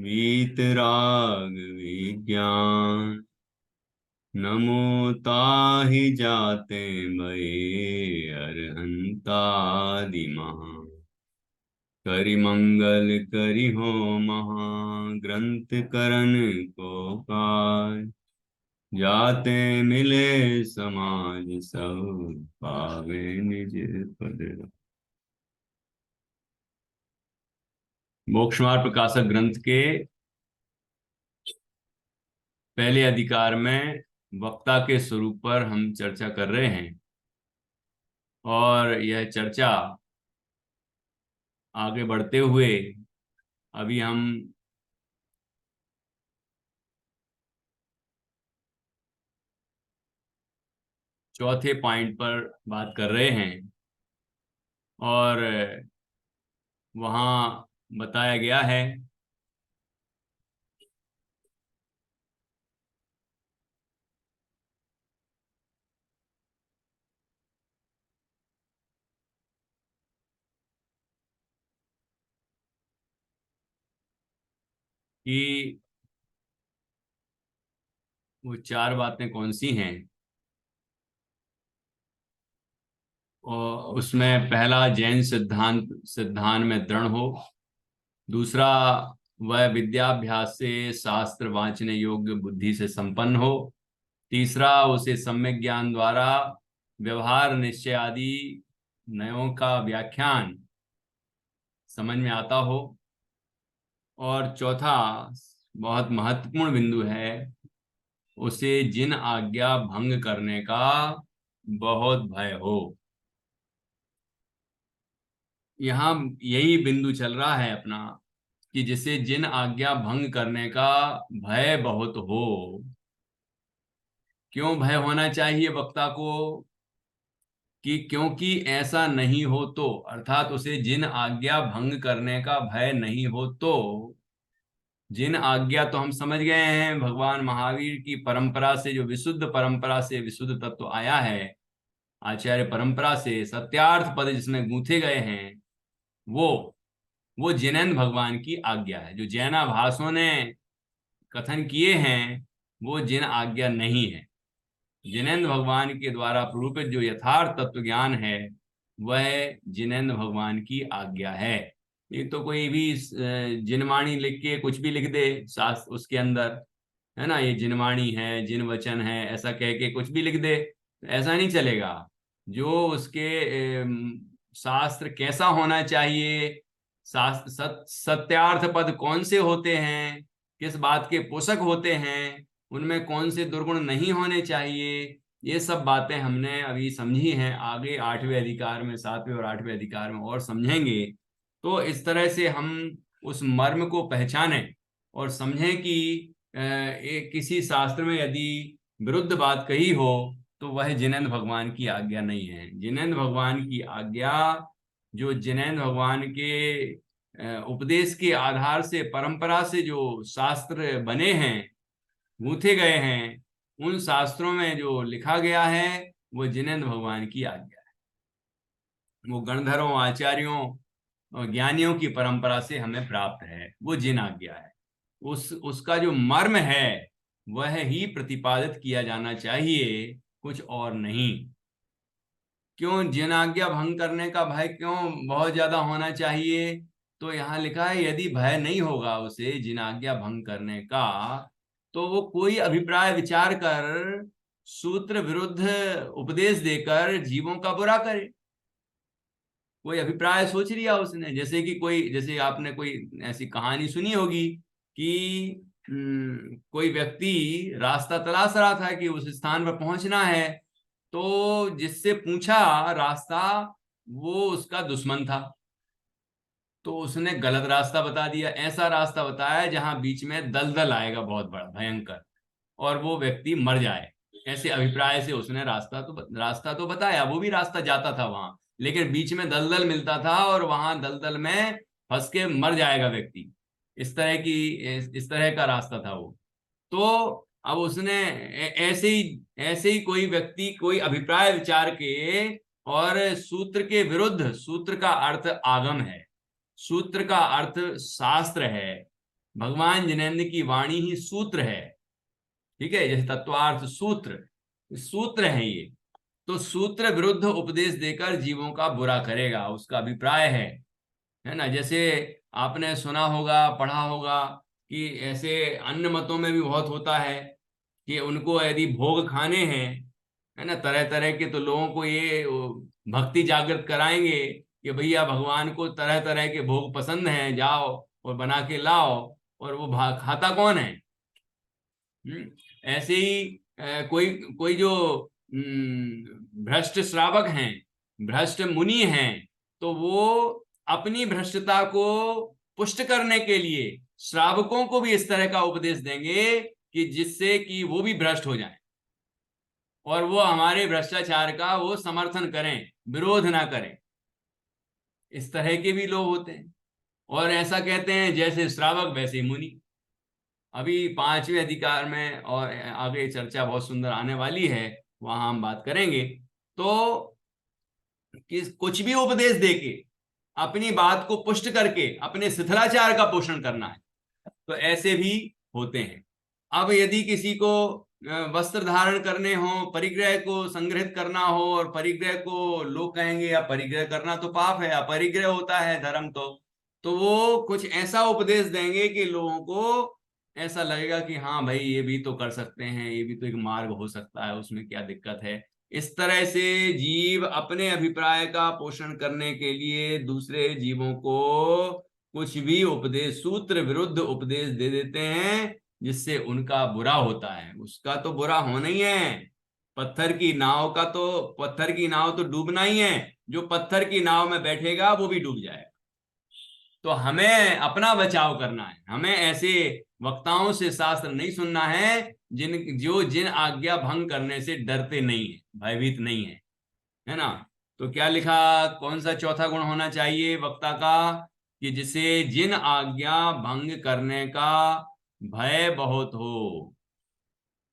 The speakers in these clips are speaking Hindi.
वीतराग विज्ञान। नमो ताहि जाते मये अरहंतादि महा। करि मंगल करि हो महा। ग्रंथ करन को काय। जाते मिले समाज सब। पावे निज पद। मोक्षमार्ग प्रकाशक ग्रंथ के पहले अधिकार में वक्ता के स्वरूप पर हम चर्चा कर रहे हैं और यह चर्चा आगे बढ़ते हुए अभी हम चौथे पॉइंट पर बात कर रहे हैं और वहाँ बताया गया है कि वो चार बातें कौन सी हैं। और उसमें पहला, जैन सिद्धांत सिद्धांत में दृढ़ हो। दूसरा, वह विद्याभ्यास से शास्त्र वांचने योग्य बुद्धि से संपन्न हो। तीसरा, उसे सम्यक ज्ञान द्वारा व्यवहार निश्चय आदि नयों का व्याख्यान समझ में आता हो। और चौथा, बहुत महत्वपूर्ण बिंदु है, उसे जिन आज्ञा भंग करने का बहुत भय हो। यहाँ यही बिंदु चल रहा है अपना, कि जिसे जिन आज्ञा भंग करने का भय बहुत हो। क्यों भय होना चाहिए वक्ता को? कि क्योंकि ऐसा नहीं हो तो, अर्थात उसे जिन आज्ञा भंग करने का भय नहीं हो तो, जिन आज्ञा तो हम समझ गए हैं भगवान महावीर की परंपरा से, जो विशुद्ध परंपरा से विशुद्ध तत्व आया है, आचार्य परंपरा से सत्यार्थ पद जिसमें गूंथे गए हैं, वो वो जिनेन्द्र भगवान की आज्ञा है। जो जैनाभासों ने कथन किए हैं वो जिन आज्ञा नहीं है। जिनेन्द्र भगवान के द्वारा प्ररूपित जो यथार्थ तत्व ज्ञान है वह जिनेन्द्र भगवान की आज्ञा है। ये तो कोई भी जिनवाणी लिख के कुछ भी लिख दे शास्त्र उसके अंदर, है ना, ये जिनवाणी है, जिन वचन है, ऐसा कह के कुछ भी लिख दे, ऐसा नहीं चलेगा। जो उसके शास्त्र कैसा होना चाहिए, शास्त्र सत्यार्थ पद कौन से होते हैं, किस बात के पोषक होते हैं, उनमें कौन से दुर्गुण नहीं होने चाहिए, ये सब बातें हमने अभी समझी हैं। आगे आठवें अधिकार में, सातवें और आठवें अधिकार में और समझेंगे। तो इस तरह से हम उस मर्म को पहचानें और समझें कि किसी शास्त्र में यदि विरुद्ध बात कही हो तो वह जिनेन्द्र भगवान की आज्ञा नहीं है। जिनेन्द्र भगवान की आज्ञा, जो जिनेन्द्र भगवान के उपदेश के आधार से, परंपरा से जो शास्त्र बने हैं, गूंथे गए हैं, उन शास्त्रों में जो लिखा गया है वो जिनेन्द्र भगवान की आज्ञा है। वो गणधरों, आचार्यों और ज्ञानियों की परंपरा से हमें प्राप्त है, वो जिन आज्ञा है। उसका जो मर्म है वह ही प्रतिपादित किया जाना चाहिए, कुछ और नहीं। क्यों जिन आज्ञा भंग करने का भय क्यों बहुत ज्यादा होना चाहिए? तो यहाँ लिखा है यदि भय नहीं होगा उसे जिन आज्ञा भंग करने का, तो वो कोई अभिप्राय विचार कर सूत्र विरुद्ध उपदेश देकर जीवों का बुरा करे। कोई अभिप्राय सोच लिया उसने, जैसे कि कोई, जैसे आपने कोई ऐसी कहानी सुनी होगी कि कोई व्यक्ति रास्ता तलाश रहा था कि उस स्थान पर पहुंचना है, तो जिससे पूछा रास्ता वो उसका दुश्मन था, तो उसने गलत रास्ता बता दिया। ऐसा रास्ता बताया जहां बीच में दलदल आएगा बहुत बड़ा भयंकर, और वो व्यक्ति मर जाए। ऐसे अभिप्राय से उसने रास्ता तो बताया, वो भी रास्ता जाता था वहां, लेकिन बीच में दलदल मिलता था और वहां दलदल में फंस के मर जाएगा व्यक्ति। इस तरह का रास्ता था वो। तो अब उसने ऐसे ही कोई व्यक्ति कोई अभिप्राय विचार के, और सूत्र के विरुद्ध, सूत्र का अर्थ आगम है, सूत्र का अर्थ शास्त्र है, भगवान जिनेंद्र की वाणी ही सूत्र है, ठीक है, जैसे तत्वार्थ सूत्र, सूत्र है ये। तो सूत्र विरुद्ध उपदेश देकर जीवों का बुरा करेगा, उसका अभिप्राय है ना। जैसे आपने सुना होगा, पढ़ा होगा कि ऐसे अन्य मतों में भी बहुत होता है कि उनको यदि भोग खाने हैं, है ना, तरह तरह के, तो लोगों को ये भक्ति जागृत कराएंगे कि भैया भगवान को तरह तरह के भोग पसंद हैं, जाओ और बना के लाओ। और वो खाता कौन है? ऐसे ही कोई कोई जो भ्रष्ट श्रावक हैं, भ्रष्ट मुनि हैं, तो वो अपनी भ्रष्टता को पुष्ट करने के लिए श्रावकों को भी इस तरह का उपदेश देंगे कि जिससे कि वो भी भ्रष्ट हो जाएं और वो हमारे भ्रष्टाचार का वो समर्थन करें, विरोध ना करें। इस तरह के भी लोग होते हैं। और ऐसा कहते हैं जैसे श्रावक वैसे मुनि। अभी पांचवें अधिकार में और आगे चर्चा बहुत सुंदर आने वाली है, वहां हम बात करेंगे। तो कि कुछ भी उपदेश देके अपनी बात को पुष्ट करके अपने शिथिलाचार का पोषण करना है, तो ऐसे भी होते हैं। अब यदि किसी को वस्त्र धारण करने हो, परिग्रह को संग्रहित करना हो, और परिग्रह को लोग कहेंगे या परिग्रह करना तो पाप है, अपरिग्रह होता है धर्म, तो वो कुछ ऐसा उपदेश देंगे कि लोगों को ऐसा लगेगा कि हाँ भाई ये भी तो कर सकते हैं, ये भी तो एक मार्ग हो सकता है, उसमें क्या दिक्कत है। इस तरह से जीव अपने अभिप्राय का पोषण करने के लिए दूसरे जीवों को कुछ भी उपदेश, सूत्र विरुद्ध उपदेश दे देते हैं, जिससे उनका बुरा होता है। उसका तो बुरा होना ही है। पत्थर की नाव तो डूबना ही है। जो पत्थर की नाव में बैठेगा वो भी डूब जाएगा। तो हमें अपना बचाव करना है, हमें ऐसे वक्ताओं से शास्त्र नहीं सुनना है जिन आज्ञा भंग करने से डरते नहीं है, भयभीत नहीं है, है ना। तो क्या लिखा, कौन सा चौथा गुण होना चाहिए वक्ता का? कि जिसे जिन आज्ञा भंग करने का भय बहुत हो,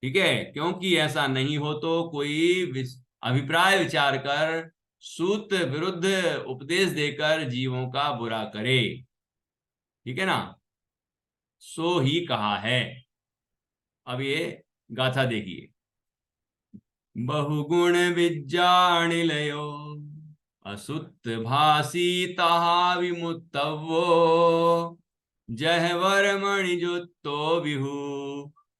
ठीक है, क्योंकि ऐसा नहीं हो तो कोई अभिप्राय विचार कर सूत्र विरुद्ध उपदेश देकर जीवों का बुरा करे, ठीक है ना। सो ही कहा है। अब ये गाथा देखिए। बहुगुण विज्ञानिलयो असुत भासी तहा विमुत्तवो जह वर मणिजुत्तो विहु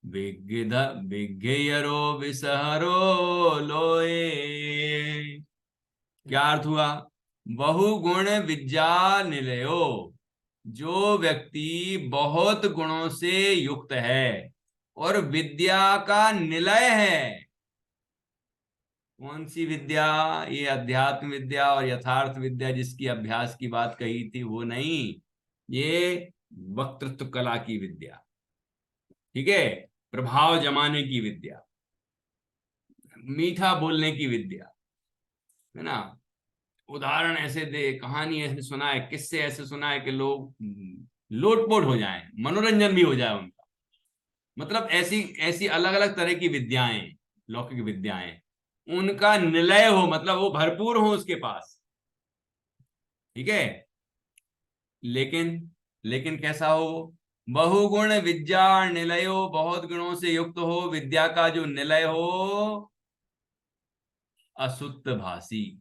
विज्ञ विज्ञयरो विसहरो लोए। क्या अर्थ हुआ? बहुगुण विद्या निलयो, जो व्यक्ति बहुत गुणों से युक्त है और विद्या का निलय है। कौन सी विद्या? ये अध्यात्म विद्या और यथार्थ विद्या जिसकी अभ्यास की बात कही थी वो नहीं, ये वक्तृत्व कला की विद्या, ठीक है, प्रभाव जमाने की विद्या, मीठा बोलने की विद्या, है ना। उदाहरण ऐसे दे, कहानी ऐसे सुनाए, किस्से ऐसे सुनाए कि लोग लोटपोट हो जाएं, मनोरंजन भी हो जाए उनका। मतलब ऐसी ऐसी अलग अलग तरह की विद्याएं, लौकिक विद्याएं, उनका निलय हो, मतलब वो भरपूर हो उसके पास, ठीक है। लेकिन लेकिन कैसा हो? बहुगुण विद्या निलयो, बहुत गुणों से युक्त हो, विद्या का जो निलय हो असुत्त भाषी।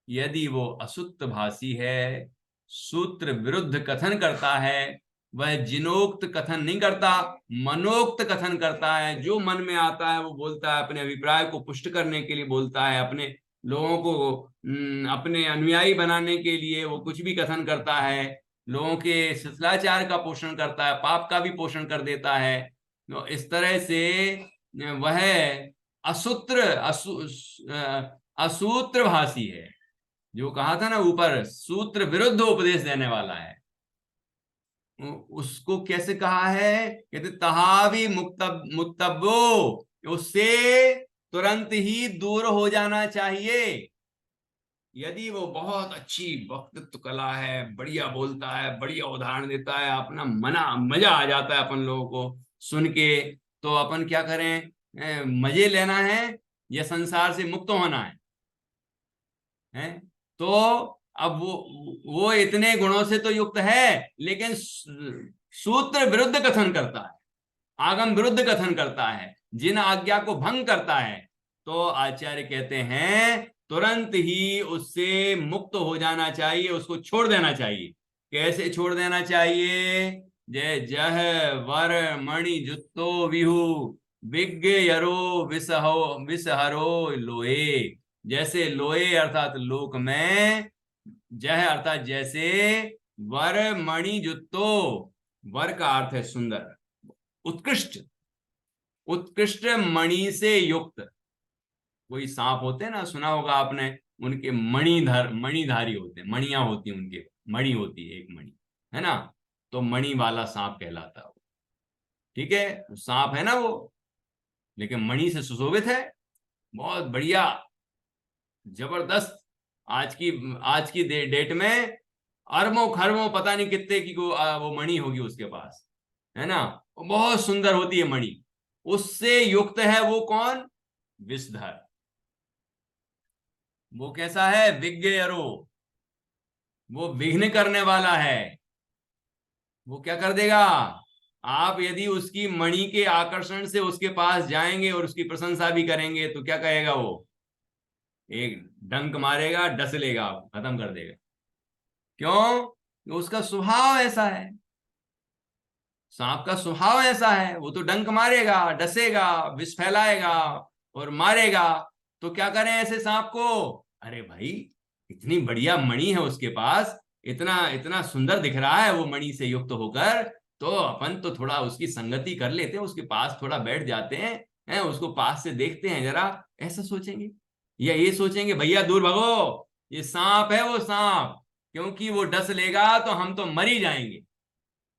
यदि वो असुत्त भाषी है, सूत्र विरुद्ध कथन करता है, वह जिनोक्त कथन नहीं करता, मनोक्त कथन करता है। जो मन में आता है वो बोलता है, अपने अभिप्राय को पुष्ट करने के लिए बोलता है, अपने लोगों को अपने अनुयायी बनाने के लिए वो कुछ भी कथन करता है, लोगों के शिष्टाचार का पोषण करता है, पाप का भी पोषण कर देता है। तो इस तरह से वह असूत्र असूत्र भाषी है। जो कहा था ना ऊपर, सूत्र विरुद्ध उपदेश देने वाला है, उसको कैसे कहा है? कहते तहावी मुक्तब्बो, उससे तुरंत ही दूर हो जाना चाहिए। यदि वो बहुत अच्छी वक्तृत्व कला है, बढ़िया बोलता है, बढ़िया उदाहरण देता है, अपना मजा आ जाता है अपन लोगों को सुन के, तो अपन क्या करें? मजे लेना है या संसार से मुक्त होना है? तो अब वो इतने गुणों से तो युक्त है, लेकिन सूत्र विरुद्ध कथन करता है, आगम विरुद्ध कथन करता है, जिन आज्ञा को भंग करता है, तो आचार्य कहते हैं तुरंत ही उससे मुक्त हो जाना चाहिए, उसको छोड़ देना चाहिए। कैसे छोड़ देना चाहिए? जय जह वर मणि जुत्तो विहु विज्ञ यरो विसहो विसहरो लोए। जैसे लोए अर्थात लोक में, जह अर्थात जैसे, वर मणि जुत्तो, वर का अर्थ है सुंदर, उत्कृष्ट, उत्कृष्ट मणि से युक्त। कोई सांप होते हैं ना, सुना होगा आपने, उनके मणिधारी होते हैं, मणियां होती हैं उनके, मणि होती है एक मणि, है ना, तो मणि वाला सांप कहलाता है वो। ठीक है, सांप है ना वो, लेकिन मणि से सुशोभित है, बहुत बढ़िया, जबरदस्त। आज की डेट में अरबों खरबों पता नहीं कितने की वो मणि होगी उसके पास, है ना, वो बहुत सुंदर होती है मणि। उससे युक्त है वो कौन? विषधर। वो कैसा है? विज्ञेयरो, वो विघ्न करने वाला है। वो क्या कर देगा? आप यदि उसकी मणि के आकर्षण से उसके पास जाएंगे और उसकी प्रशंसा भी करेंगे तो क्या कहेगा वो? एक डंक मारेगा, डस लेगा, खत्म कर देगा। क्यों? कि उसका स्वभाव ऐसा है, सांप का स्वभाव ऐसा है, वो तो डंक मारेगा, डसेगा, विष फैलाएगा और मारेगा। तो क्या करें ऐसे सांप को? अरे भाई, इतनी बढ़िया मणि है उसके पास, इतना इतना सुंदर दिख रहा है वो मणि से युक्त होकर, तो अपन तो थोड़ा उसकी संगति कर लेते हैं, उसके पास थोड़ा बैठ जाते हैं, उसको पास से देखते हैं जरा, ऐसा सोचेंगे। या ये सोचेंगे भैया दूर भगो, ये सांप है वो सांप, क्योंकि वो डस लेगा तो हम तो मर ही जाएंगे।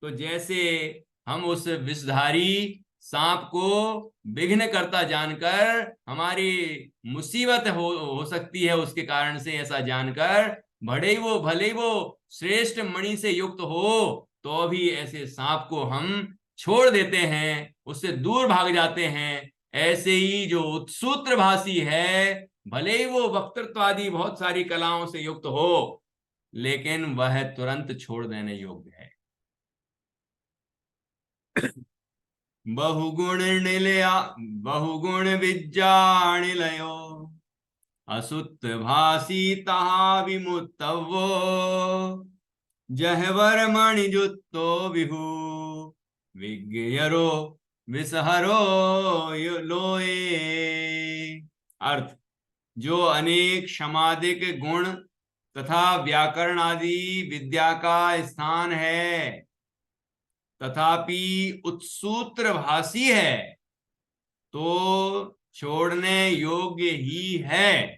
तो जैसे हम उस विषधारी सांप को विघ्न करता जानकर, हमारी मुसीबत हो सकती है उसके कारण से, ऐसा जानकर, भले ही वो श्रेष्ठ मणि से युक्त हो, तो भी ऐसे सांप को हम छोड़ देते हैं, उससे दूर भाग जाते हैं। ऐसे ही जो उत्सूत्र भाषी है, भले ही वो वक्तृत्व बहुत सारी कलाओं से युक्त हो, लेकिन वह तुरंत छोड़ देने योग्य है। बहुगुण निलया, बहुगुण विद्या निलयो, असुत भासी तहा विमुत्तवो, जहवर मणिजुत्तो विभु विज्ञयरो विसहरो लोए। अर्थ, जो अनेक क्षमादिक गुण तथा व्याकरण आदि विद्या का स्थान है, तथापि उत्सूत्र भाषी है, तो छोड़ने योग्य ही है।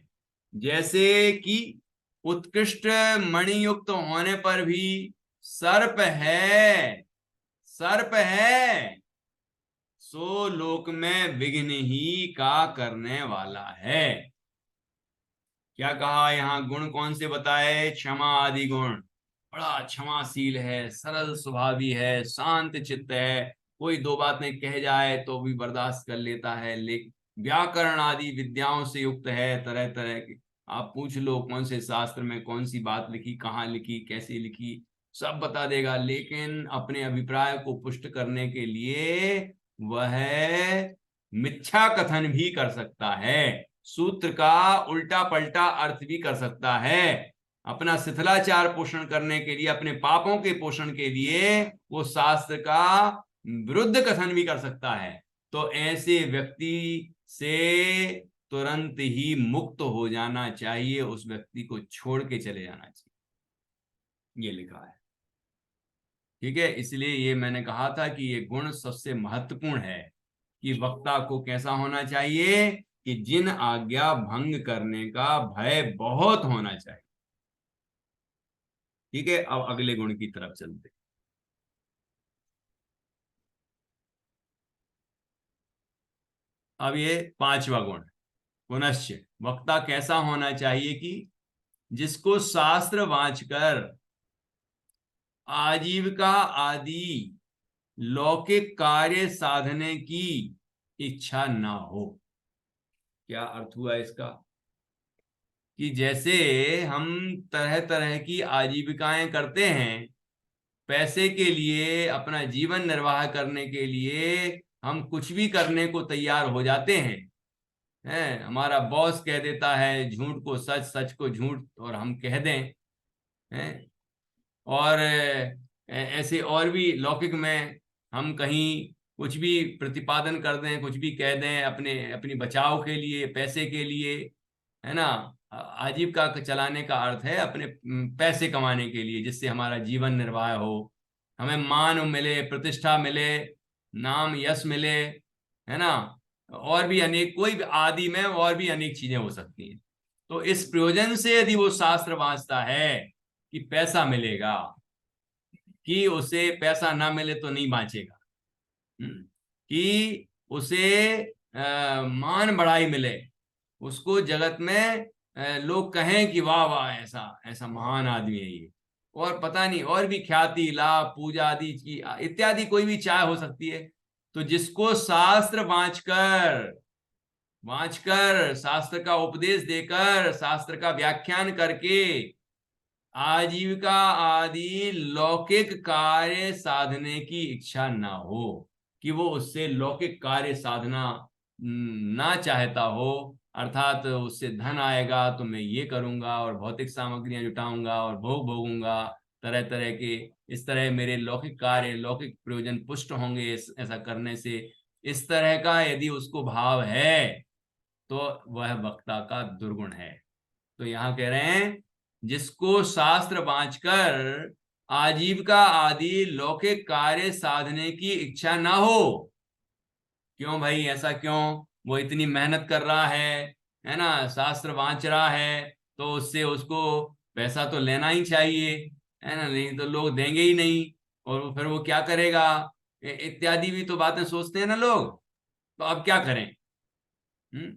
जैसे कि उत्कृष्ट मणियुक्त होने पर भी सर्प है, सर्प है, सो लोक में विघ्न ही का करने वाला है। क्या कहा यहाँ? गुण कौन से बताए? क्षमा आदि गुण। बड़ा क्षमाशील है, सरल स्वभावी है, शांत चित्त है, कोई दो बातें कह जाए तो भी बर्दाश्त कर लेता है, लेकिन व्याकरण आदि विद्याओं से युक्त है, तरह तरह के। आप पूछ लो कौन से शास्त्र में कौन सी बात लिखी, कहाँ लिखी, कैसे लिखी, सब बता देगा। लेकिन अपने अभिप्राय को पुष्ट करने के लिए वह मिथ्या कथन भी कर सकता है, सूत्र का उल्टा पलटा अर्थ भी कर सकता है, अपना शिथिलाचार पोषण करने के लिए, अपने पापों के पोषण के लिए वो शास्त्र का विरुद्ध कथन भी कर सकता है। तो ऐसे व्यक्ति से तुरंत ही मुक्त हो जाना चाहिए, उस व्यक्ति को छोड़ के चले जाना चाहिए, ये लिखा है। ठीक है, इसलिए ये मैंने कहा था कि ये गुण सबसे महत्वपूर्ण है, कि वक्ता को कैसा होना चाहिए, कि जिन आज्ञा भंग करने का भय बहुत होना चाहिए। ठीक है, अब अगले गुण की तरफ चलते। अब ये पांचवा गुण, पुनश्च वक्ता कैसा होना चाहिए, कि जिसको शास्त्र वांचकर आजीविका आदि लौकिक कार्य साधने की इच्छा ना हो। क्या अर्थ हुआ इसका? कि जैसे हम तरह तरह की आजीविकाएं करते हैं, पैसे के लिए, अपना जीवन निर्वाह करने के लिए हम कुछ भी करने को तैयार हो जाते हैं। हमारा बॉस कह देता है झूठ को सच, सच को झूठ, और हम कह दें। हैं और ऐसे और भी लौकिक में हम कहीं कुछ भी प्रतिपादन कर दें, कुछ भी कह दें अपने अपनी बचाव के लिए, पैसे के लिए, है ना। आजीविका चलाने का अर्थ है अपने पैसे कमाने के लिए, जिससे हमारा जीवन निर्वाह हो, हमें मान मिले, प्रतिष्ठा मिले, नाम यश मिले, है ना। और भी अनेक, कोई भी आदि में और भी अनेक चीजें हो सकती हैं। तो इस प्रयोजन से यदि वो शास्त्र वांचता है कि पैसा मिलेगा, कि उसे पैसा ना मिले तो नहीं बांचेगा, कि उसे मान बढ़ाई मिले, उसको जगत में लोग कहें कि वाह वाह, ऐसा ऐसा महान आदमी है ये, और पता नहीं और भी ख्याति, लाभ, पूजा आदि की इत्यादि कोई भी चाह हो सकती है। तो जिसको शास्त्र वांचकर शास्त्र का उपदेश देकर, शास्त्र का व्याख्यान करके आजीविका आदि लौकिक कार्य साधने की इच्छा ना हो, कि वो उससे लौकिक कार्य साधना ना चाहता हो, अर्थात उससे धन आएगा तो मैं ये करूंगा और भौतिक सामग्रियां जुटाऊंगा और भोग भोगूंगा तरह तरह के, इस तरह मेरे लौकिक कार्य, लौकिक प्रयोजन पुष्ट होंगे ऐसा करने से, इस तरह का यदि उसको भाव है तो वह वक्ता का दुर्गुण है। तो यहां कह रहे हैं जिसको शास्त्र वांचकर आजीविका आदि लौकिक कार्य साधने की इच्छा ना हो। क्यों भाई, ऐसा क्यों? वो इतनी मेहनत कर रहा है ना, शास्त्र वांच रहा है, तो उससे उसको पैसा तो लेना ही चाहिए, है ना, नहीं तो लोग देंगे ही नहीं, और फिर वो क्या करेगा, इत्यादि भी तो बातें सोचते हैं ना लोग। तो अब क्या करें? हम्म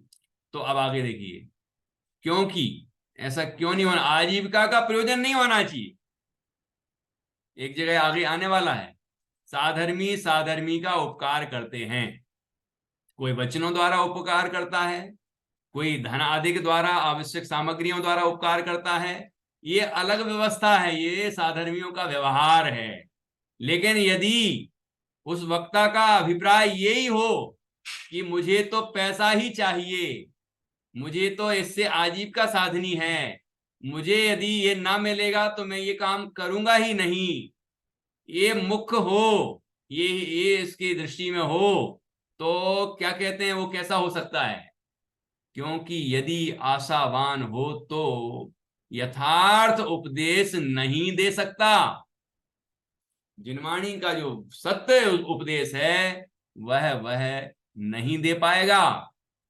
तो अब आगे देखिए, क्योंकि ऐसा क्यों नहीं होना, आजीविका का प्रयोजन नहीं होना चाहिए। एक जगह आगे आने वाला है, साधर्मी साधर्मी का उपकार करते हैं, कोई वचनों द्वारा उपकार करता है, कोई धन आदि के द्वारा, आवश्यक सामग्रियों द्वारा उपकार करता है। ये अलग व्यवस्था है, ये साधर्मियों का व्यवहार है। लेकिन यदि उस वक्ता का अभिप्राय यही हो कि मुझे तो पैसा ही चाहिए, मुझे तो इससे आजीविका साधनी है, मुझे यदि ये ना मिलेगा तो मैं ये काम करूंगा ही नहीं, ये मुख्य हो, ये इसकी दृष्टि में हो, तो क्या कहते हैं वो कैसा हो सकता है? क्योंकि यदि आशावान हो तो यथार्थ उपदेश नहीं दे सकता। जिनवाणी का जो सत्य उपदेश है वह नहीं दे पाएगा।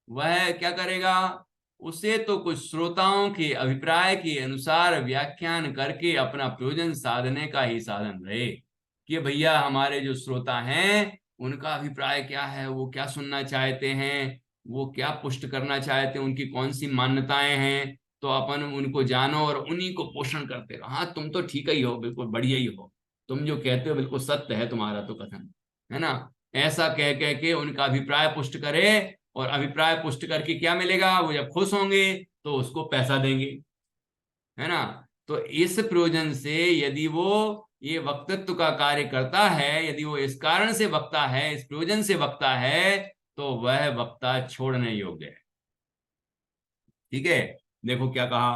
वह क्या करेगा? उसे तो कुछ श्रोताओं के अभिप्राय के अनुसार व्याख्यान करके अपना प्रयोजन साधने का ही साधन रहे, कि भैया हमारे जो श्रोता हैं उनका अभिप्राय क्या है, वो क्या सुनना चाहते हैं, वो क्या पुष्ट करना चाहते हैं, उनकी कौन सी मान्यताएं हैं, तो अपन उनको जानो और उन्हीं को पोषण करते रहो। हाँ, तुम तो ठीक ही हो, बिल्कुल बढ़िया ही हो, तुम जो कहते हो बिल्कुल सत्य है तुम्हारा तो कथन, है ना। ऐसा कह कह के उनका अभिप्राय पुष्ट करे, और अभिप्राय पुष्ट करके क्या मिलेगा, वो जब खुश होंगे तो उसको पैसा देंगे, है ना। तो इस प्रयोजन से यदि वो ये वक्तृत्व का कार्य करता है, यदि वो इस कारण से वक्ता है, इस प्रयोजन से वक्ता है, तो वह वक्ता छोड़ने योग्य है। ठीक है, देखो क्या कहा।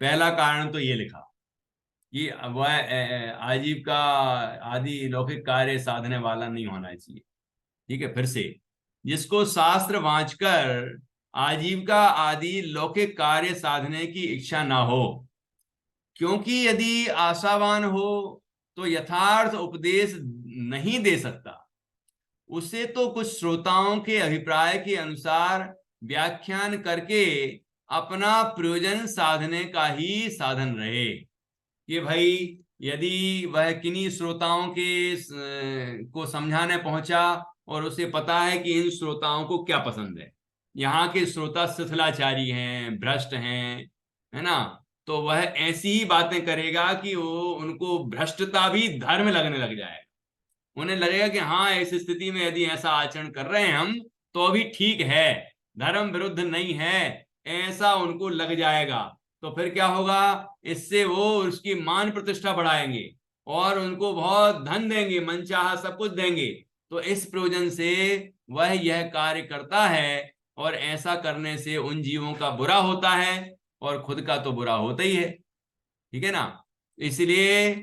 पहला कारण तो ये लिखा कि वह आजीविका आदि लौकिक कार्य साधने वाला नहीं होना चाहिए। ठीक है, फिर से, जिसको शास्त्र वांचकर आजीविका आदि लौकिक कार्य साधने की इच्छा ना हो, क्योंकि यदि आशावान हो तो यथार्थ उपदेश नहीं दे सकता, उसे तो कुछ श्रोताओं के अभिप्राय के अनुसार व्याख्यान करके अपना प्रयोजन साधने का ही साधन रहे। कि भाई यदि वह किन्हीं श्रोताओं के को समझाने पहुंचा, और उसे पता है कि इन श्रोताओं को क्या पसंद है, यहाँ के श्रोता शिथिलाचारी हैं, भ्रष्ट हैं, है ना, तो वह ऐसी ही बातें करेगा कि वो उनको भ्रष्टता भी धर्म लगने लग जाए, उन्हें लगेगा कि हाँ, इस स्थिति में यदि ऐसा आचरण कर रहे हैं हम तो अभी ठीक है, धर्म विरुद्ध नहीं है, ऐसा उनको लग जाएगा। तो फिर क्या होगा, इससे वो उसकी मान प्रतिष्ठा बढ़ाएंगे, और उनको बहुत धन देंगे, मनचाहा सब कुछ देंगे, तो इस प्रयोजन से वह यह कार्य करता है, और ऐसा करने से उन जीवों का बुरा होता है और खुद का तो बुरा होता ही है। ठीक है ना। इसलिए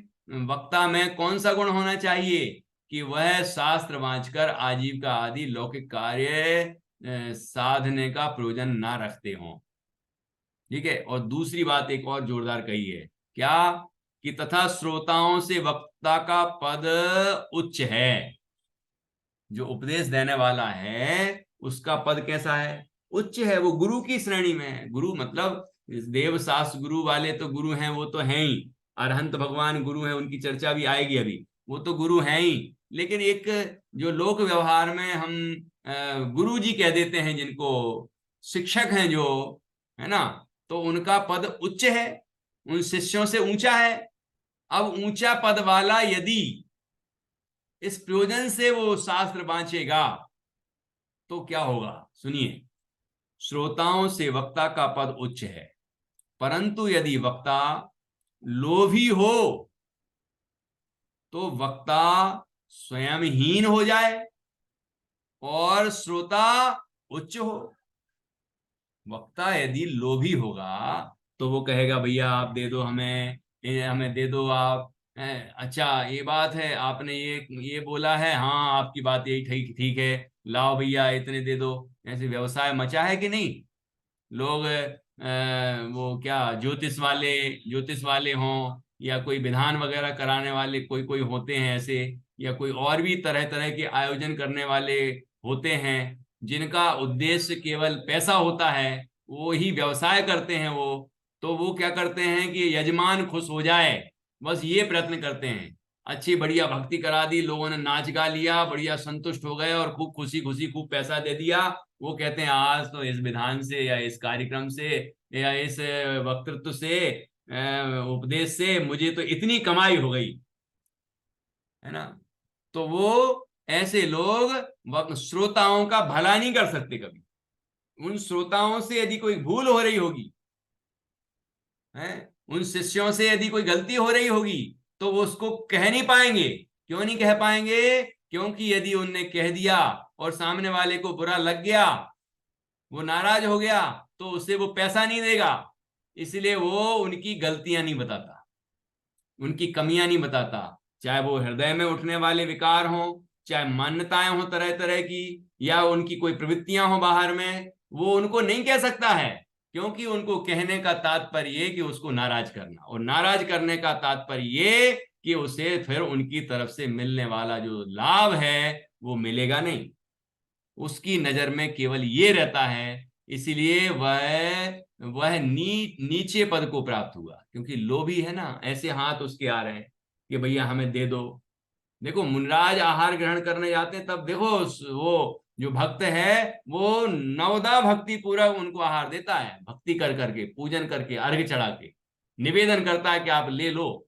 वक्ता में कौन सा गुण होना चाहिए कि वह शास्त्र वांचकर आजीविका आदि लौकिक कार्य साधने का प्रयोजन ना रखते हों। ठीक है। और दूसरी बात एक और जोरदार कही है, क्या कि तथा श्रोताओं से वक्ता का पद उच्च है। जो उपदेश देने वाला है उसका पद कैसा है, उच्च है, वो गुरु की श्रेणी में है। गुरु मतलब देव शास्त्र गुरु वाले तो गुरु हैं, वो तो हैं ही। अरहंत भगवान गुरु हैं, उनकी चर्चा भी आएगी अभी, वो तो गुरु हैं ही। लेकिन एक जो लोक व्यवहार में हम गुरु जी कह देते हैं जिनको, शिक्षक हैं जो, है ना, तो उनका पद उच्च है, उन शिष्यों से ऊंचा है। अब ऊंचा पद वाला यदि इस प्रयोजन से वो शास्त्र बांचेगा तो क्या होगा, सुनिए। श्रोताओं से वक्ता का पद उच्च है, परंतु यदि वक्ता लोभी हो तो वक्ता स्वयं हीन हो जाए और श्रोता उच्च हो। वक्ता यदि लोभी होगा तो वो कहेगा भैया आप दे दो हमें, हमें दे दो आप, अच्छा ये बात है, आपने ये बोला है, हाँ आपकी बात यही ठीक ठीक है, लाओ भैया इतने दे दो। ऐसे व्यवसाय मचा है कि नहीं। लोग वो क्या ज्योतिष वाले हों या कोई विधान वगैरह कराने वाले कोई कोई होते हैं ऐसे, या कोई और भी तरह तरह के आयोजन करने वाले होते हैं, जिनका उद्देश्य केवल पैसा होता है, वो ही व्यवसाय करते हैं वो। तो वो क्या करते हैं कि यजमान खुश हो जाए, बस ये प्रयत्न करते हैं। अच्छी बढ़िया भक्ति करा दी, लोगों ने नाच गा लिया, बढ़िया संतुष्ट हो गए और खूब खुशी खुशी खूब पैसा दे दिया। वो कहते हैं आज तो इस विधान से या इस कार्यक्रम से या इस वक्तृत्व से, उपदेश से मुझे तो इतनी कमाई हो गई, है ना। तो वो ऐसे लोग श्रोताओं का भला नहीं कर सकते कभी। उन श्रोताओं से यदि कोई भूल हो रही होगी, है, उन शिष्यों से यदि कोई गलती हो रही होगी, तो वो उसको कह नहीं पाएंगे। क्यों नहीं कह पाएंगे, क्योंकि यदि उनने कह दिया और सामने वाले को बुरा लग गया, वो नाराज हो गया, तो उससे वो पैसा नहीं देगा। इसलिए वो उनकी गलतियां नहीं बताता, उनकी कमियां नहीं बताता, चाहे वो हृदय में उठने वाले विकार हों, चाहे मान्यताएं हों तरह तरह की, या उनकी कोई प्रवृत्तियां हों बाहर में, वो उनको नहीं कह सकता है। क्योंकि उनको कहने का तात्पर्य ये कि उसको नाराज करना, और नाराज करने का तात्पर्य ये कि उसे फिर उनकी तरफ से मिलने वाला जो लाभ है वो मिलेगा नहीं। उसकी नजर में केवल ये रहता है, इसीलिए वह नीचे पद को प्राप्त हुआ, क्योंकि लोभी है ना। ऐसे हाथ उसके आ रहे हैं कि भैया हमें दे दो। देखो मुनराज आहार ग्रहण करने जाते हैं, तब देखो वो जो भक्त है वो नवदा भक्ति पूरा उनको आहार देता है, भक्ति कर करके, पूजन करके, अर्घ्य चढ़ा के निवेदन करता है कि आप ले लो,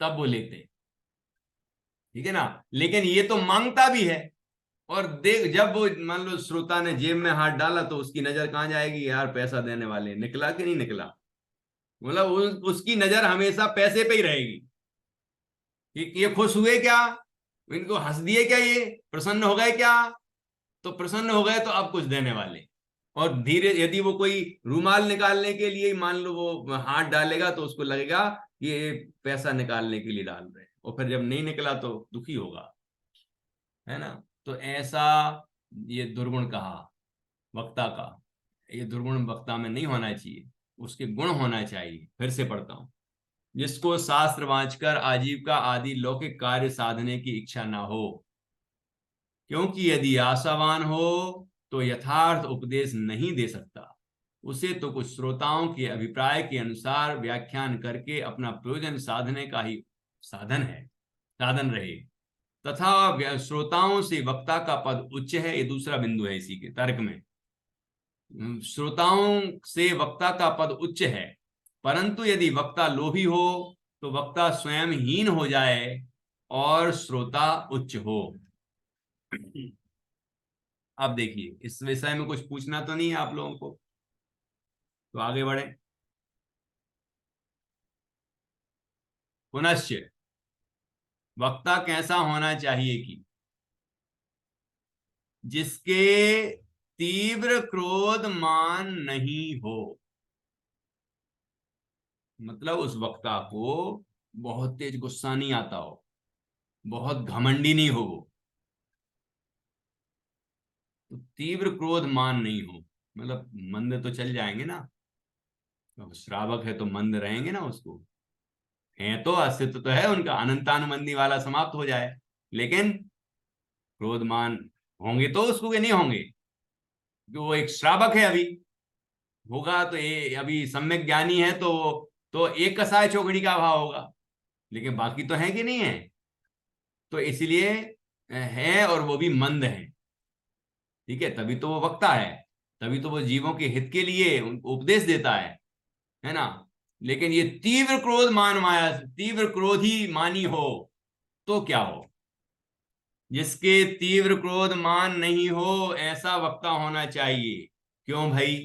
तब वो लेते हैं। ठीक है ना। लेकिन ये तो मांगता भी है। और देख जब वो मान लो श्रोता ने जेब में हाथ डाला तो उसकी नजर कहाँ जाएगी, यार पैसा देने वाले निकला कि नहीं निकला। मतलब उसकी नजर हमेशा पैसे पे ही रहेगी कि ये खुश हुए क्या, इनको हंस दिए क्या, ये प्रसन्न हो गए क्या। तो प्रसन्न हो गए तो अब कुछ देने वाले। और धीरे यदि वो कोई रूमाल निकालने के लिए मान लो वो हाथ डालेगा तो उसको लगेगा ये पैसा निकालने के लिए डाल रहे हैं, और फिर जब नहीं निकला तो दुखी होगा, है ना। तो ऐसा ये दुर्गुण कहा वक्ता का, ये दुर्गुण वक्ता में नहीं होना चाहिए, उसके गुण होना चाहिए। फिर से पढ़ता हूं, जिसको शास्त्र वांचकर आजीविका आदि लौकिक कार्य साधने की इच्छा ना हो, क्योंकि यदि आशावान हो तो यथार्थ उपदेश नहीं दे सकता। उसे तो कुछ श्रोताओं के अभिप्राय के अनुसार व्याख्यान करके अपना प्रयोजन साधने का ही साधन रहे। तथा श्रोताओं से वक्ता का पद उच्च है, ये दूसरा बिंदु है इसी के तर्क में। श्रोताओं से वक्ता का पद उच्च है, परंतु यदि वक्ता लोभी हो तो वक्ता स्वयं हीन हो जाए और श्रोता उच्च हो। अब देखिए इस विषय में कुछ पूछना तो नहीं है आप लोगों को, तो आगे बढ़े। पुनश्च वक्ता कैसा होना चाहिए कि जिसके तीव्र क्रोध मान नहीं हो। मतलब उस वक्ता को बहुत तेज गुस्सा नहीं आता हो, बहुत घमंडी नहीं हो वो, तो तीव्र क्रोध मान नहीं हो। मतलब मंद तो चल जाएंगे ना, अब श्रावक है तो मंद रहेंगे ना, उसको है तो अस्तित्व तो है उनका, अनंतानुमंदी वाला समाप्त हो जाए, लेकिन क्रोधमान होंगे तो उसको के नहीं होंगे, जो वो एक श्रावक है अभी। होगा तो ये अभी सम्यक ज्ञानी है तो एक कसाय चौकड़ी का अभाव होगा, लेकिन बाकी तो है कि नहीं है। तो इसलिए है, और वो भी मंद है। ठीक है, तभी तो वो वक्ता है, तभी तो वो जीवों के हित के लिए उनको उपदेश देता है ना। लेकिन ये तीव्र क्रोध मान माया, तीव्र क्रोधी मानी हो तो क्या हो। जिसके तीव्र क्रोध मान नहीं हो ऐसा वक्ता होना चाहिए। क्यों भाई,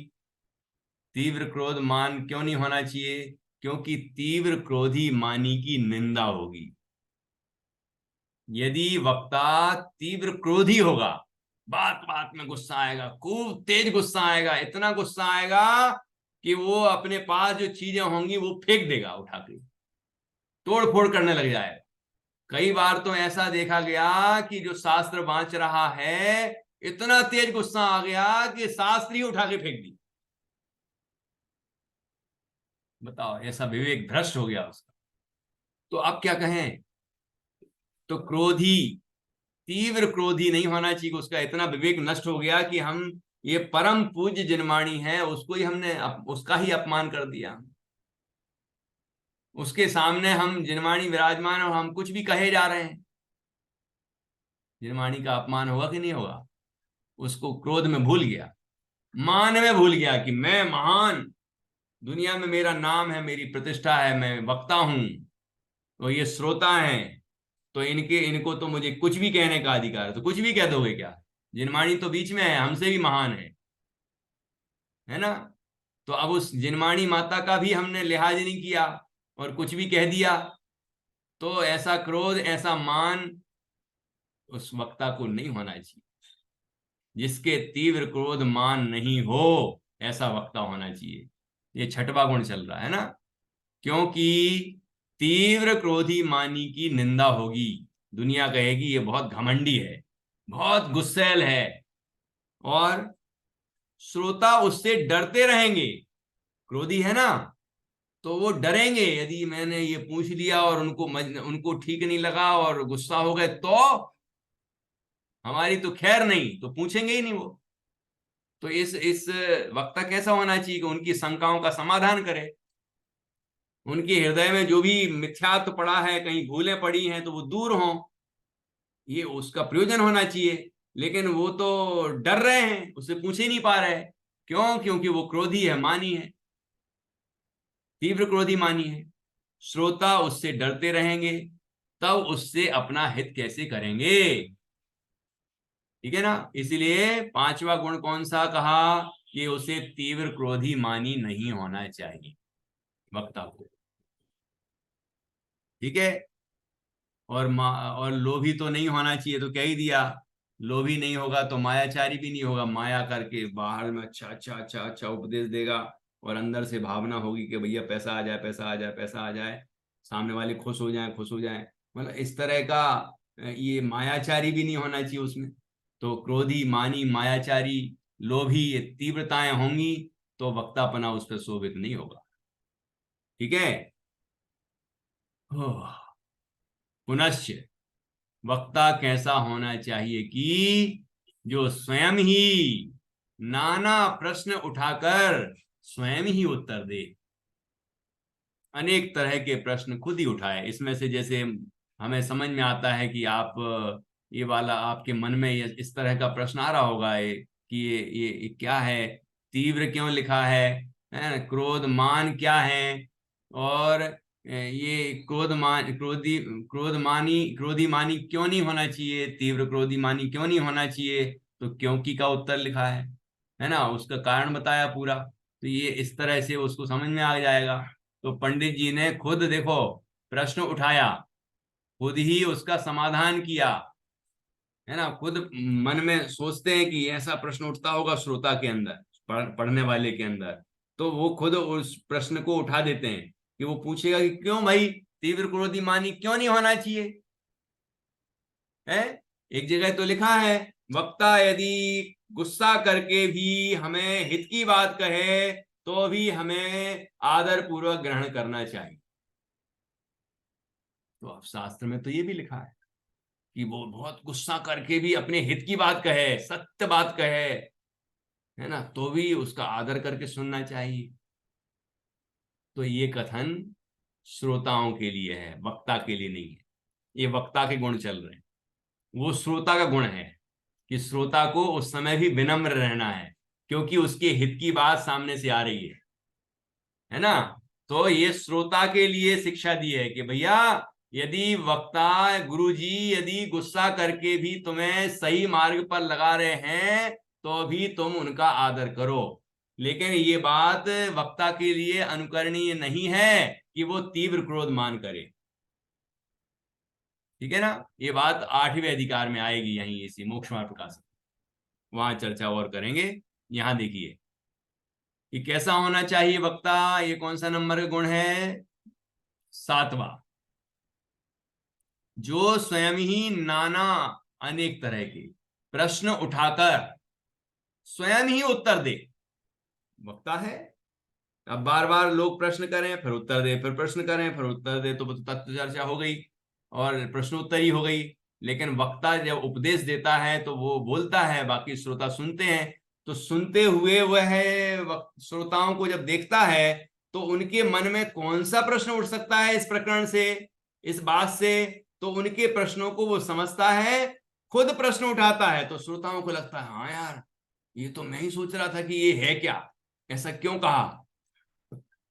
तीव्र क्रोध मान क्यों नहीं होना चाहिए? क्योंकि तीव्र क्रोधी मानी की निंदा होगी। यदि वक्ता तीव्र क्रोधी होगा, बात बात में गुस्सा आएगा, खूब तेज गुस्सा आएगा, इतना गुस्सा आएगा कि वो अपने पास जो चीजें होंगी वो फेंक देगा उठा के, तोड़ फोड़ करने लग जाएगा। कई बार तो ऐसा देखा गया कि जो शास्त्र बांच रहा है, इतना तेज गुस्सा आ गया कि शास्त्र ही उठा के फेंक दी। बताओ, ऐसा विवेक भ्रष्ट हो गया उसका। तो अब क्या कहें। तो क्रोधी, तीव्र क्रोधी नहीं होना चाहिए, उसका इतना विवेक नष्ट हो गया कि हम ये परम पूज्य जिनवाणी है उसको ही हमने उसका ही अपमान कर दिया। उसके सामने हम जिनवाणी विराजमान और हम कुछ भी कहे जा रहे हैं। जिनवाणी का अपमान होगा कि नहीं होगा? उसको क्रोध में भूल गया, मान में भूल गया कि मैं महान, दुनिया में मेरा नाम है, मेरी प्रतिष्ठा है, मैं वक्ता हूं, तो ये श्रोता हैं, तो इनको तो मुझे कुछ भी कहने का अधिकार है, तो कुछ भी कह दोगे क्या? जिनवाणी तो बीच में है, हमसे भी महान है ना। तो अब उस जिनवाणी माता का भी हमने लिहाज नहीं किया और कुछ भी कह दिया, तो ऐसा क्रोध, ऐसा मान उस वक्ता को नहीं होना चाहिए। जिसके तीव्र क्रोध मान नहीं हो ऐसा वक्ता होना चाहिए। ये छठवां गुण चल रहा है ना। क्योंकि तीव्र क्रोधी मानी की निंदा होगी, दुनिया कहेगी ये बहुत घमंडी है, बहुत गुस्सैल है, और श्रोता उससे डरते रहेंगे। क्रोधी है ना, तो वो डरेंगे, यदि मैंने ये पूछ लिया और उनको ठीक नहीं लगा और गुस्सा हो गए तो हमारी तो खैर नहीं, तो पूछेंगे ही नहीं वो। तो इस वक्ता कैसा होना चाहिए कि उनकी शंकाओं का समाधान करे, उनके हृदय में जो भी मिथ्यात्व पड़ा है, कहीं भूलें पड़ी हैं तो वो दूर हों, ये उसका प्रयोजन होना चाहिए। लेकिन वो तो डर रहे हैं, उससे पूछ ही नहीं पा रहे। क्यों? क्योंकि वो क्रोधी है, मानी है, तीव्र क्रोधी मानी है। श्रोता उससे डरते रहेंगे, तब उससे अपना हित कैसे करेंगे? ठीक है ना। इसलिए पांचवा गुण कौन सा कहा? कि उसे तीव्र क्रोधी मानी नहीं होना चाहिए, वक्ता को। ठीक है। और लोभी तो नहीं होना चाहिए, तो कह ही दिया। लोभी नहीं होगा तो मायाचारी भी नहीं होगा, माया करके बाहर में अच्छा अच्छा अच्छा अच्छा उपदेश देगा, और अंदर से भावना होगी कि भैया पैसा आ जाए, पैसा आ जाए, पैसा आ जाए, सामने वाले खुश हो जाए, खुश हो जाए। मतलब इस तरह का ये मायाचारी भी नहीं होना चाहिए उसमें। तो क्रोधी, मानी, मायाचारी, लोभी, ये तीव्रताएं होंगी तो वक्तापना उस पर शोभित नहीं होगा। ठीक है। ओह, पुनश्च वक्ता कैसा होना चाहिए कि जो स्वयं ही नाना प्रश्न उठाकर स्वयं ही उत्तर दे। अनेक तरह के प्रश्न खुद ही उठाए। इसमें से जैसे हमें समझ में आता है कि आप ये वाला आपके मन में इस तरह का प्रश्न आ रहा होगा, कि ये क्या है, तीव्र क्यों लिखा है, क्रोध मान क्या है, और ये क्रोधी मानी क्यों नहीं होना चाहिए, तीव्र क्रोधी मानी क्यों नहीं होना चाहिए। तो क्योंकि का उत्तर लिखा है ना, उसका कारण बताया पूरा। तो ये इस तरह से उसको समझ में आ जाएगा। तो पंडित जी ने खुद देखो प्रश्न उठाया, खुद ही उसका समाधान किया, है ना। खुद मन में सोचते हैं कि ऐसा प्रश्न उठता होगा श्रोता के अंदर, पढ़ने वाले के अंदर, तो वो खुद उस प्रश्न को उठा देते हैं कि वो पूछेगा कि क्यों भाई तीव्र क्रोधी मानी क्यों नहीं होना चाहिए, है। एक जगह तो लिखा है, वक्ता यदि गुस्सा करके भी हमें हित की बात कहे तो भी हमें आदर पूर्वक ग्रहण करना चाहिए। तो अब शास्त्र में तो ये भी लिखा है कि वो बहुत गुस्सा करके भी अपने हित की बात कहे, सत्य बात कहे, है ना, तो भी उसका आदर करके सुनना चाहिए। तो ये कथन श्रोताओं के लिए है, वक्ता के लिए नहीं है। ये वक्ता के गुण चल रहे हैं, वो श्रोता का गुण है कि श्रोता को उस समय भी विनम्र रहना है, क्योंकि उसके हित की बात सामने से आ रही है ना। तो ये श्रोता के लिए शिक्षा दी है कि भैया यदि वक्ता गुरुजी यदि गुस्सा करके भी तुम्हें सही मार्ग पर लगा रहे हैं तो भी तुम उनका आदर करो, लेकिन ये बात वक्ता के लिए अनुकरणीय नहीं है कि वो तीव्र क्रोध मान करे। ठीक है ना। ये बात 8वें अधिकार में आएगी, यहीं इसी मोक्ष मार्ग प्रकाश, वहां चर्चा और करेंगे। यहां देखिए कि कैसा होना चाहिए वक्ता, ये कौन सा नंबर का गुण है, 7वां। जो स्वयं ही नाना अनेक तरह के प्रश्न उठाकर स्वयं ही उत्तर दे, वक्ता है। अब बार बार लोग प्रश्न करें फिर उत्तर दे, फिर प्रश्न करें फिर उत्तर दे, तो तत्व चर्चा हो गई और प्रश्नोत्तर ही हो गई। लेकिन वक्ता जब उपदेश देता है तो वो बोलता है, बाकी श्रोता सुनते हैं। तो सुनते हुए वह श्रोताओं को जब देखता है तो उनके मन में कौन सा प्रश्न उठ सकता है इस प्रकरण से, इस बात से, तो उनके प्रश्नों को वो समझता है, खुद प्रश्न उठाता है। तो श्रोताओं को लगता है हाँ यार, ये तो मैं ही सोच रहा था कि ये है क्या, ऐसा क्यों कहा,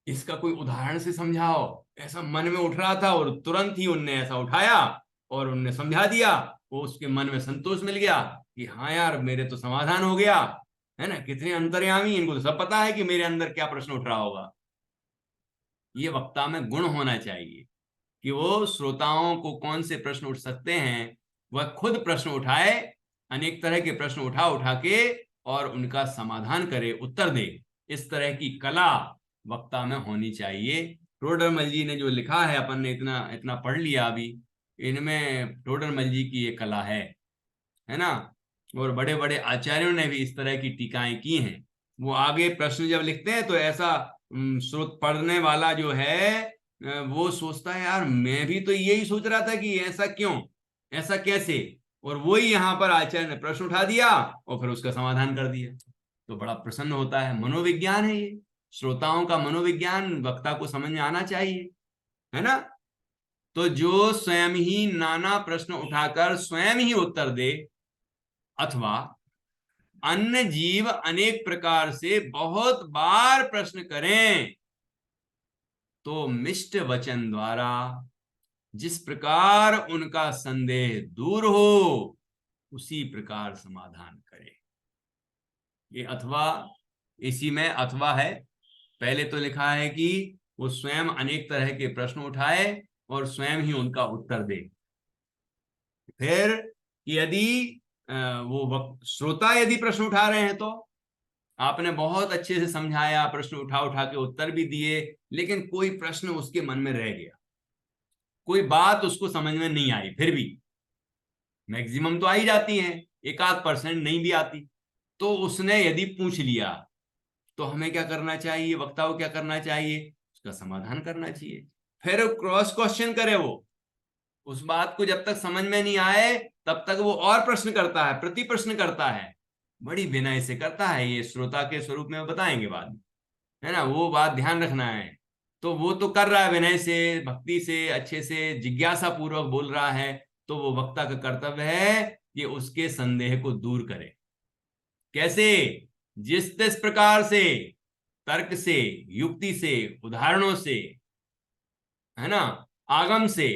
इसका कोई उदाहरण से समझाओ, ऐसा मन में उठ रहा था। और तुरंत ही उनने ऐसा उठाया और उनने समझा दिया। वो उसके मन में संतोष मिल गया कि हाँ यार मेरे तो समाधान हो गया, है ना। कितने अंतर्यामी, इनको तो सब पता है कि मेरे अंदर क्या प्रश्न उठ रहा होगा। ये वक्ता में गुण होना चाहिए कि वो श्रोताओं को कौन से प्रश्न उठ सकते हैं वह खुद प्रश्न उठाए, अनेक तरह के प्रश्न उठा उठा के और उनका समाधान करे, उत्तर दे। इस तरह की कला वक्ता में होनी चाहिए। टोडरमल जी ने जो लिखा है, अपन ने इतना इतना पढ़ लिया अभी, इनमें टोडरमल जी की ये कला है ना। और बड़े बड़े आचार्यों ने भी इस तरह की टीकाएं की हैं। वो आगे प्रश्न जब लिखते हैं तो ऐसा श्रोत पढ़ने वाला जो है वो सोचता है यार मैं भी तो यही सोच रहा था कि ऐसा क्यों, ऐसा कैसे, और वही यहाँ पर आचार्य ने प्रश्न उठा दिया और फिर उसका समाधान कर दिया। तो बड़ा प्रसन्न होता है। मनोविज्ञान है ये, श्रोताओं का मनोविज्ञान वक्ता को समझ में आना चाहिए, है ना। तो जो स्वयं ही नाना प्रश्न उठाकर स्वयं ही उत्तर दे, अथवा अन्य जीव अनेक प्रकार से बहुत बार प्रश्न करें तो मिष्ट वचन द्वारा जिस प्रकार उनका संदेह दूर हो उसी प्रकार समाधान करे। ये अथवा, इसी में अथवा है। पहले तो लिखा है कि वो स्वयं अनेक तरह के प्रश्न उठाए और स्वयं ही उनका उत्तर दे। फिर यदि वो श्रोता यदि प्रश्न उठा रहे हैं तो आपने बहुत अच्छे से समझाया, प्रश्न उठा उठा के उत्तर भी दिए, लेकिन कोई प्रश्न उसके मन में रह गया, कोई बात उसको समझ में नहीं आई, फिर भी मैक्सिमम तो आ ही जाती है, 1-8% नहीं भी आती, तो उसने यदि पूछ लिया तो हमें क्या करना चाहिए, वक्ता को क्या करना चाहिए, उसका समाधान करना चाहिए। फिर क्रॉस क्वेश्चन करे वो, उस बात को जब तक समझ में नहीं आए तब तक वो और प्रश्न करता है, प्रति प्रश्न करता है, बड़ी विनय से करता है। ये श्रोता के स्वरूप में बताएंगे बाद में, है ना, वो बात ध्यान रखना है। तो वो तो कर रहा है विनय से, भक्ति से, अच्छे से जिज्ञासा पूर्वक बोल रहा है। तो वो वक्ता का कर्तव्य है कि उसके संदेह को दूर करे। कैसे, जिस जिस प्रकार से, तर्क से, युक्ति से, उदाहरणों से, है ना, आगम से,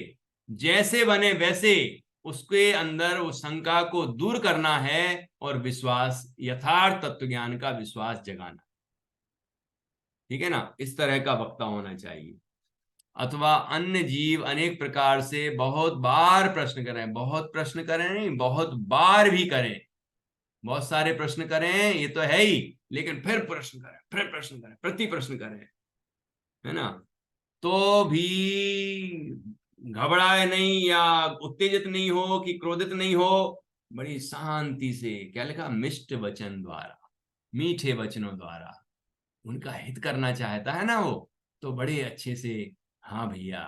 जैसे बने वैसे उसके अंदर उस शंका को दूर करना है और विश्वास, यथार्थ तत्व ज्ञान का विश्वास जगाना। ठीक है ना, इस तरह का वक्ता होना चाहिए। अथवा अन्य जीव अनेक प्रकार से बहुत बार प्रश्न करें, बहुत प्रश्न करें नहीं, बहुत बार भी करें, बहुत सारे प्रश्न करें ये तो है ही, लेकिन फिर प्रश्न करें, फिर प्रश्न करें, प्रति प्रश्न करें, है ना, तो भी घबराए नहीं या उत्तेजित नहीं हो कि क्रोधित नहीं हो, बड़ी शांति से, क्या लिखा, मिष्ट वचन द्वारा, मीठे वचनों द्वारा उनका हित करना चाहता है ना वो, तो बड़े अच्छे से, हाँ भैया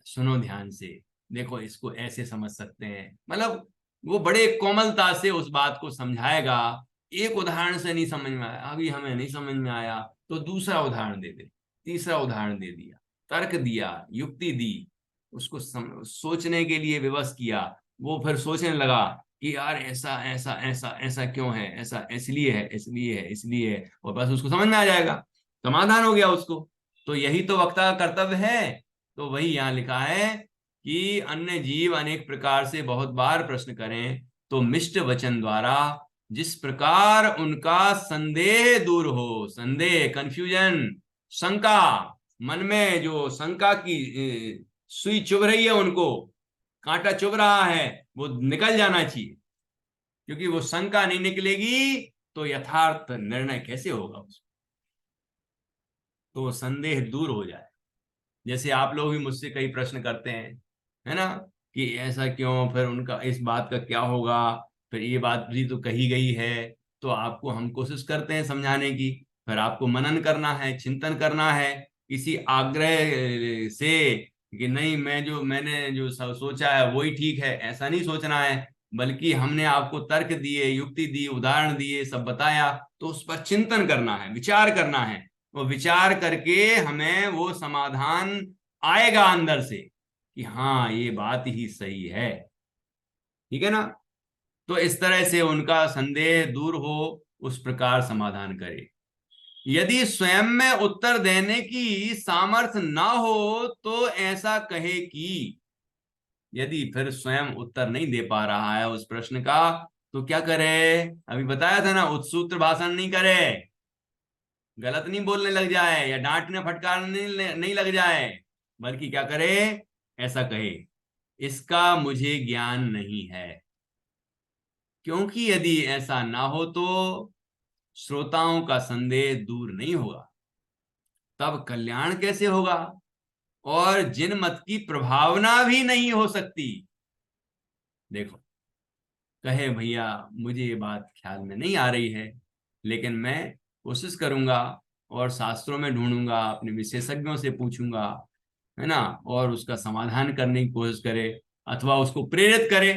सुनो ध्यान से, देखो इसको ऐसे समझ सकते हैं, मतलब वो बड़े कोमलता से उस बात को समझाएगा। एक उदाहरण से नहीं समझ में आया, अभी हमें नहीं समझ में आया, तो दूसरा उदाहरण दे दे, तीसरा उदाहरण दे दिया, तर्क दिया, युक्ति दी, उसको सोचने के लिए विवश किया, वो फिर सोचने लगा कि यार ऐसा ऐसा ऐसा ऐसा क्यों है, ऐसा इसलिए है, इसलिए है, इसलिए है, और बस उसको समझ में आ जाएगा, समाधान हो गया उसको। तो यही तो वक्ता का कर्तव्य है। तो वही यहाँ लिखा है कि अन्य जीव अनेक प्रकार से बहुत बार प्रश्न करें, तो मिष्ट वचन द्वारा जिस प्रकार उनका संदेह दूर हो, संदेह, कंफ्यूजन, शंका, मन में जो शंका की सुई चुभ रही है, उनको कांटा चुभ रहा है, वो निकल जाना चाहिए, क्योंकि वो शंका नहीं निकलेगी तो यथार्थ निर्णय कैसे होगा उसको, तो वो संदेह दूर हो जाए। जैसे आप लोग भी मुझसे कई प्रश्न करते हैं, है ना, कि ऐसा क्यों, फिर उनका इस बात का क्या होगा, फिर ये बात भी तो कही गई है, तो आपको हम कोशिश करते हैं समझाने की, फिर आपको मनन करना है, चिंतन करना है, किसी आग्रह से कि नहीं मैंने जो सोचा है वही ठीक है, ऐसा नहीं सोचना है, बल्कि हमने आपको तर्क दिए, युक्ति दी, उदाहरण दिए, सब बताया, तो उस पर चिंतन करना है, विचार करना है, वो विचार करके हमें वो समाधान आएगा अंदर से कि हाँ ये बात ही सही है, ठीक है ना। तो इस तरह से उनका संदेह दूर हो, उस प्रकार समाधान करे। यदि स्वयं में उत्तर देने की सामर्थ्य ना हो तो ऐसा कहे कि, यदि फिर स्वयं उत्तर नहीं दे पा रहा है उस प्रश्न का, तो क्या करे, अभी बताया था ना, उत्सूत्र भाषण नहीं करे, गलत नहीं बोलने लग जाए या डांटने फटकारने नहीं लग जाए, बल्कि क्या करे, ऐसा कहे, इसका मुझे ज्ञान नहीं है, क्योंकि यदि ऐसा ना हो तो श्रोताओं का संदेह दूर नहीं होगा, तब कल्याण कैसे होगा, और जिन मत की प्रभावना भी नहीं हो सकती। देखो, कहे भैया मुझे ये बात ख्याल में नहीं आ रही है, लेकिन मैं कोशिश करूंगा और शास्त्रों में ढूंढूंगा, अपने विशेषज्ञों से पूछूंगा, है ना, और उसका समाधान करने की कोशिश करे, अथवा उसको प्रेरित करे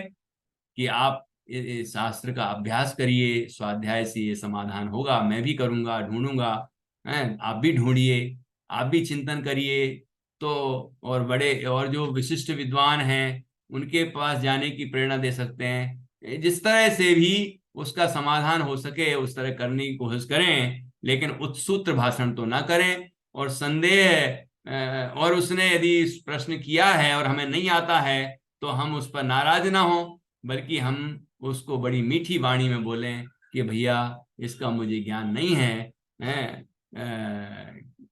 कि आप इस शास्त्र का अभ्यास करिए, स्वाध्याय से ये समाधान होगा, मैं भी करूंगा, ढूंढूंगा, है, आप भी ढूंढिए, आप भी चिंतन करिए। तो और बड़े और जो विशिष्ट विद्वान हैं उनके पास जाने की प्रेरणा दे सकते हैं, जिस तरह से भी उसका समाधान हो सके उस तरह करने की कोशिश करें, लेकिन उत्सूत्र भाषण तो ना करें। और संदेह और उसने यदि प्रश्न किया है और हमें नहीं आता है, तो हम उस पर नाराज ना हो, बल्कि हम उसको बड़ी मीठी वाणी में बोलें कि भैया इसका मुझे ज्ञान नहीं है,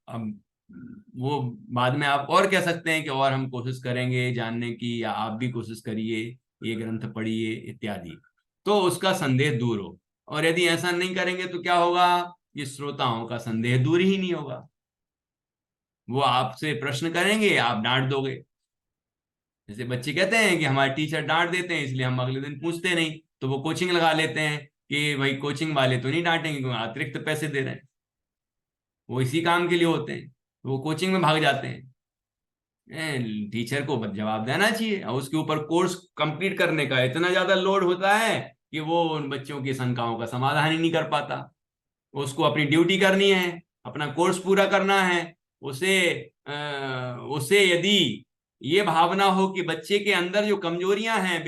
अब वो बाद में आप और कह सकते हैं कि और हम कोशिश करेंगे जानने की, या आप भी कोशिश करिए, ये ग्रंथ पढ़िए इत्यादि, तो उसका संदेह दूर हो। और यदि ऐसा नहीं करेंगे तो क्या होगा, ये श्रोताओं का संदेह दूर ही नहीं होगा, वो आपसे प्रश्न करेंगे, आप डांट दोगे। जैसे बच्चे कहते हैं कि हमारे टीचर डांट देते हैं इसलिए हम अगले दिन पूछते नहीं, तो वो कोचिंग लगा लेते हैं कि भाई कोचिंग वाले तो नहीं डांटेंगे क्योंकि अतिरिक्त पैसे दे रहे हैं, वो इसी काम के लिए होते हैं, तो वो कोचिंग में भाग जाते हैं। टीचर को जवाब देना चाहिए, और उसके ऊपर कोर्स कंप्लीट करने का इतना ज्यादा लोड होता है कि वो उन बच्चों की शंकाओं का समाधान ही नहीं कर पाता। उसको अपनी ड्यूटी करनी है, अपना कोर्स पूरा करना है, उसे उसे यदि ये भावना हो कि बच्चे के अंदर जो कमजोरियां हैं